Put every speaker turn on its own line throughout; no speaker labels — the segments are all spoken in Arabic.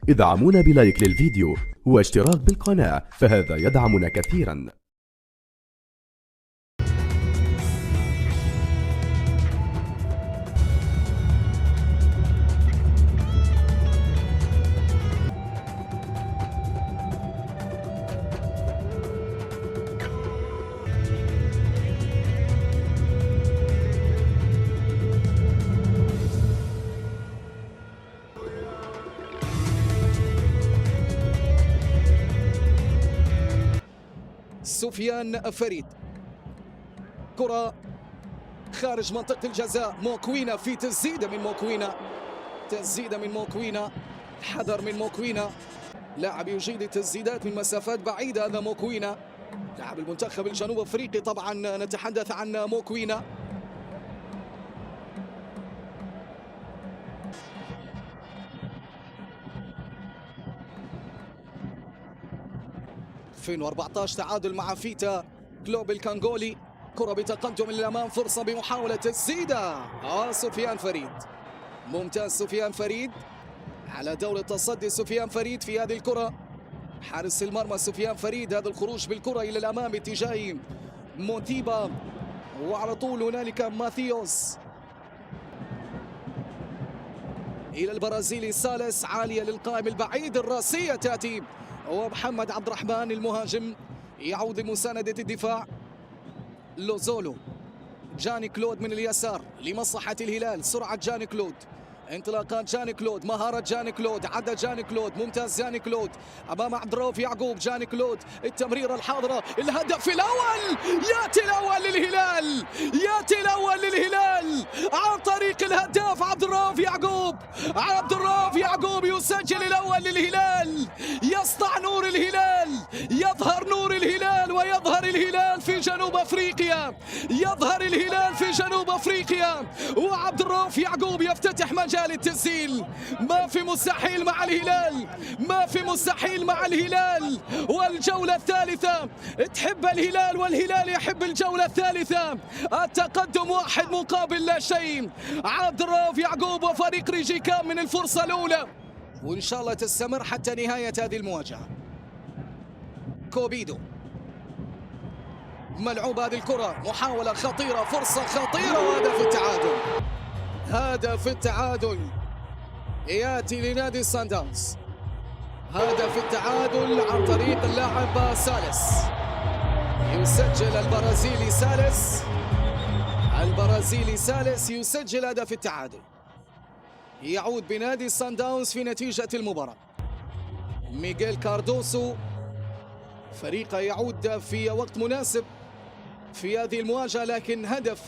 ادعمونا بلايك للفيديو واشتراك بالقناة، فهذا يدعمنا كثيرا.
سفيان فريد، كرة خارج منطقة الجزاء. موكوينا في تسديدة من موكوينا، تسديدة من موكوينا، حذر من موكوينا، لاعب يجيد التسديدات من مسافات بعيدة. هذا موكوينا لاعب المنتخب الجنوب افريقي، طبعا نتحدث عن موكوينا. في 2014 تعادل مع فيتا كلوب الكانغولي. كرة بتقدم للأمام، فرصة بمحاولة تسديدة. سفيان فريد، ممتاز سفيان فريد على دور التصدي. سفيان فريد في هذه الكرة، حارس المرمى سفيان فريد. هذا الخروج بالكرة إلى الأمام باتجاه مونتيبا، وعلى طول هنالك ماثيوس إلى البرازيلي سالس، عالية للقائم البعيد، الراسية تأتي، ومحمد عبد الرحمن المهاجم يعود لمساندة الدفاع. لوزولو، جاني كلود من اليسار لمصلحة الهلال. سرعة جاني كلود، انطلاقات جاني كلود، مهارة جاني كلود، عدى جاني كلود، ممتاز جاني كلود أمام عبد الرؤوف يعقوب. جاني كلود، التمريرة الحاضرة، الهدف الأول، يأتي الأول للهلال، يأتي الأول للهلال عن طريق الهداف عبد الرؤوف يعقوب. عبد الرؤوف يعقوب يسجل الأول للهلال، يسطع نور الهلال، يظهر نور الهلال، ويظهر الهلال في جنوب أفريقيا، يظهر الهلال في جنوب أفريقيا، وعبد الرؤوف يعقوب يفتتح مجال التسجيل. ما في مستحيل مع الهلال، ما في مستحيل مع الهلال. والجولة الثالثة، تحب الهلال والهلال يحب الجولة الثالثة. التقدم 1 مقابل لا شيء. عبد الرؤوف يعقوب وفريق ريجيكام من الفرصة الأولى، وإن شاء الله تستمر حتى نهاية هذه المواجهة. كوبيدو، ملعوب هذه الكرة، محاولة خطيرة، فرصة خطيرة، وهدف التعادل. هدف التعادل ياتي لنادي سان داونز. هدف التعادل عن طريق اللاعب سالس، يسجل البرازيلي سالس، البرازيلي سالس يسجل هدف التعادل. يعود بنادي سان داونز في نتيجة المباراة. ميغيل كاردوسو فريقه يعود في وقت مناسب في هذه المواجهة، لكن هدف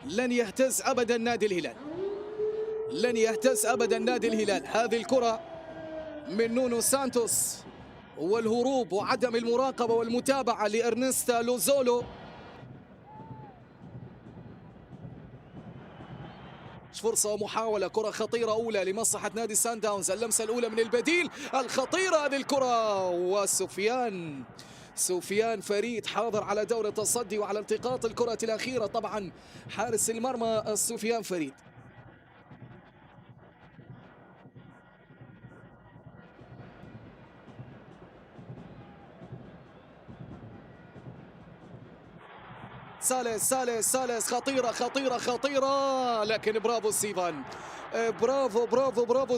لن يهتز أبدا نادي الهلال، لن يهتز أبدا نادي الهلال. هذه الكرة من نونو سانتوس، والهروب وعدم المراقبة والمتابعة لإرنستا لوزولو. فرصة ومحاولة، كرة خطيرة أولى لمصلحة نادي سان داونز. اللمسة الأولى من البديل الخطيرة هذه الكرة، سفيان فريد حاضر على دور التصدي وعلى التقاط الكرة الأخيرة، طبعا حارس المرمى سفيان فريد. سالس خطيرة خطيرة خطيرة، لكن برافو ستيفان، برافو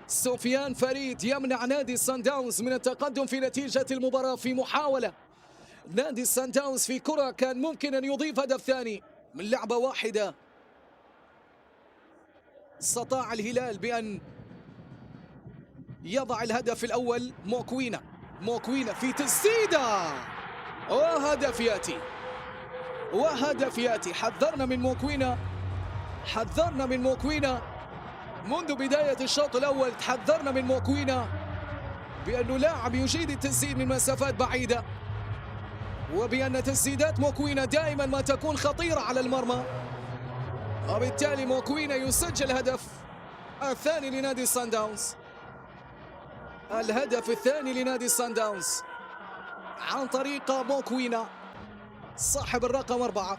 سفيان فريد يمنع نادي سان داونز من التقدم في نتيجة المباراة. في محاولة نادي سان داونز في كرة كان ممكن أن يضيف هدف ثاني من لعبة واحدة، استطاع الهلال بأن يضع الهدف الأول. موكوينا في تسديدة، وهدف يأتي. حذرنا من موكوينا منذ بداية الشوط الأول، تحذرنا من موكوينا بأنه لاعب يجيد التسديد من مسافات بعيدة، وبأن تسديدات موكوينا دائما ما تكون خطيرة على المرمى، وبالتالي موكوينا يسجل الهدف الثاني لنادي سان داونز. الهدف الثاني لنادي سان داونز عن طريق موكوينا، صاحب الرقم 4،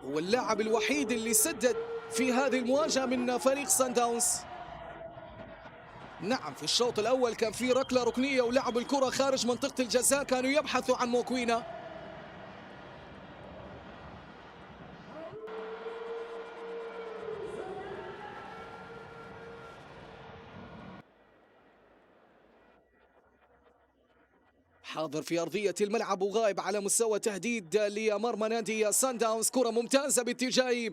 واللاعب الوحيد اللي سدد في هذه المواجهة من فريق سان داونز. نعم، في الشوط الأول كان في ركلة ركنية ولعب الكرة خارج منطقة الجزاء، كانوا يبحثوا عن موكوينا. حاضر في أرضية الملعب وغائب على مستوى تهديد لمرمى نادي سان داونز. كرة ممتازة باتجاه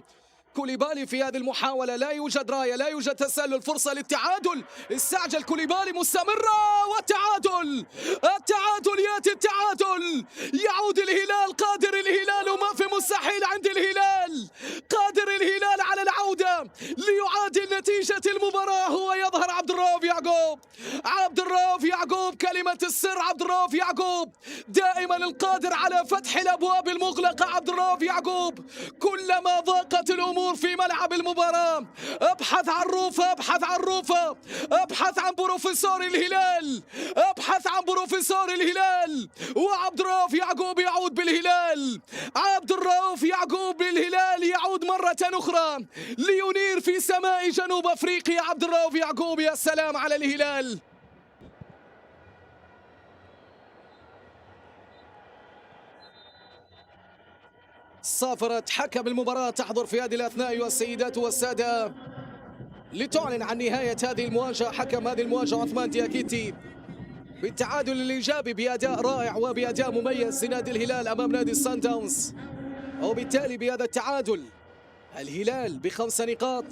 كوليبالي في هذه المحاولة، لا يوجد راية، لا يوجد تسلل، فرصة للتعادل، استعجل كوليبالي، مستمرة والتعادل، التعادل يأتي، التعادل، يعود الهلال، قادر الهلال وما في مستحيل عند الهلال، قادر الهلال على العودة ليعادل نتيجة المباراة. هو يظهر عبد الرؤوف يعقوب، عبد الرؤوف يعقوب كلمة السر، عبد الرؤوف يعقوب دائما القادر على فتح الأبواب المغلقة. عبد الرؤوف يعقوب كلما ضاقت الأمور في ملعب المباراة ابحث عن روفة، ابحث عن روفة، ابحث عن بروفيسور الهلال، ابحث عن بروفيسور الهلال، وعبد الرؤوف يعقوب يعود بالهلال. عبد الرؤوف يعقوب بالهلال يعود مرة أخرى لينير في سماء جنوب أفريقيا. عبد الرؤوف يعقوب، يا سلام على الهلال. صافرة حكم المباراة تحضر في هذه الأثناء أيها السيدات والسادة لتعلن عن نهاية هذه المواجهة. حكم هذه المواجهة عثمان دياكيتي بالتعادل الإيجابي بأداء رائع وبأداء مميز لنادي الهلال أمام نادي السان داونز، وبالتالي بهذا التعادل الهلال ب5 نقاط